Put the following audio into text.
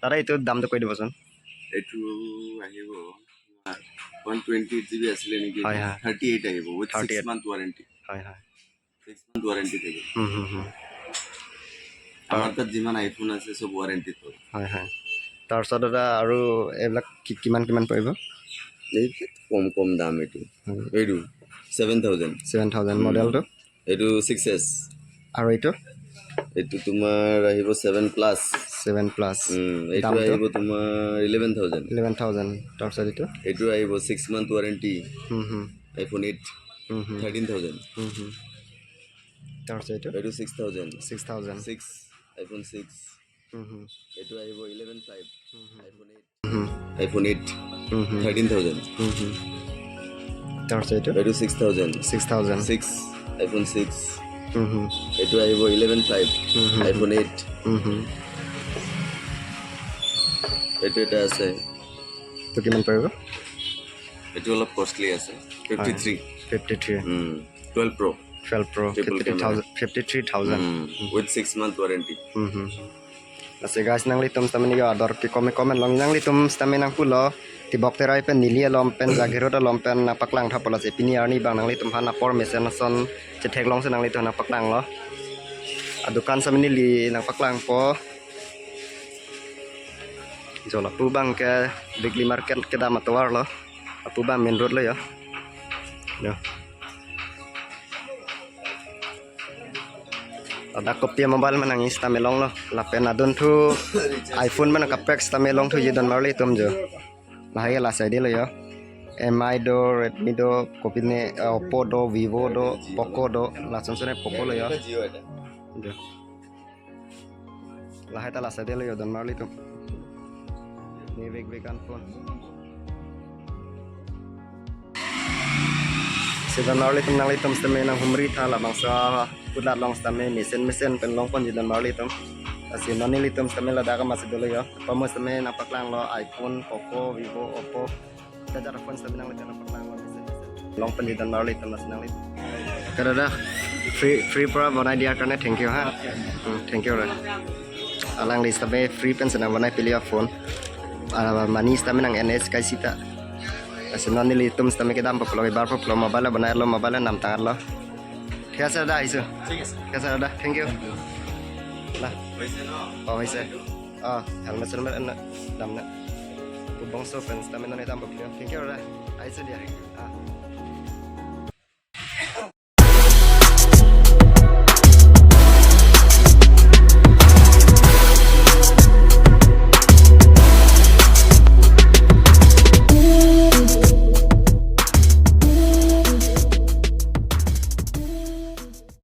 দাদা এইটো দামটো কৈ দিবচোন এইটো আহিব 128 GB আছিলে নেকি হয় হয় 38 আহিব উইথ 6 38 মান্থ ওয়ারেন্টি হয় হয় 6 মান্থ ওয়ারেন্টি থাকিব আমাৰ তাত যিমান আইফোন আছে সব ওয়াৰেন্টি তো হয় হয় তাৰপিছত দাদা আৰু এইবিলাক কিমান কিমান পৰিব এই কম কম দাম এইটো 7000 7000 মডেলটো এইটো 6s আৰু এইটো তোমাৰ আহিব 7 প্লাছ 7 প্লাছ এইটো আহিব তোমাৰ 11000 তাৰপিছত এইটো আহিব 6 মান্থ ওয়াৰেন্টি আইফোন 8 13000 তাৰপিছত এইটো 6000 6000 6 আইফোন 6 এইটো আহিব 115 আইফোন 8 13000 তাৰপিছত এইটো 6000 6 আইফোন 6 এইটো আহিব 115 আইফোন 8 এইটো এটা আছে তো কিমান পৰিব এইটো অলপ কষ্টলি আছে 53 12 Pro 12 Pro 53,000 with 6 month warranty Kasi guys nang litom stamin yo ador ki komen long nang litom stamin nang pulo tibok terai pen nilia lompen jagero da lompen na paklang tha pola se pini arni bang nang litom hana por mesen son che thek long se nang litom na paklang lo adukan stamin li nang paklang po jola pu bang ke bigli market ke da matwar lo pu bang main road lo ya no ada kopi mobile mana ngis tamelong lo lapen adon thu iPhone mana kapex tamelong thu yidon marli tum jo lahaya la sai de lo yo MI do Redmi do kopi ne Oppo do Vivo do Poco do la sonsone Poco lo yo jo lahaya ta la sai de lo yo don marli tum ni vegan phone Sedan marli tum nang litum stame nang humri tha la bangsa pulat long stame mesin pen long pon jidan marli tum asi nani litum stame la daga masih dulu ya pamos stame nang paklang lo iPhone Poco Vivo Oppo dajar phone stame nang litum paklang lo mesin long pon jidan marli tum nang litum kada free pra banai dia karena thank you ha thank you ra alang li stame free pen senang banai pilih phone mani stame nang NS kai sita Senang ni litum stame ke dam poklo bar poklo mobile banai lo mobile nam tangan lo. Kaya sa da isu. Kaya sa da. Thank you. Lah. Oh isa. Helmet helmet na dam na. Kubong so fence stame na dam poklo. Thank you ra. Isu dia.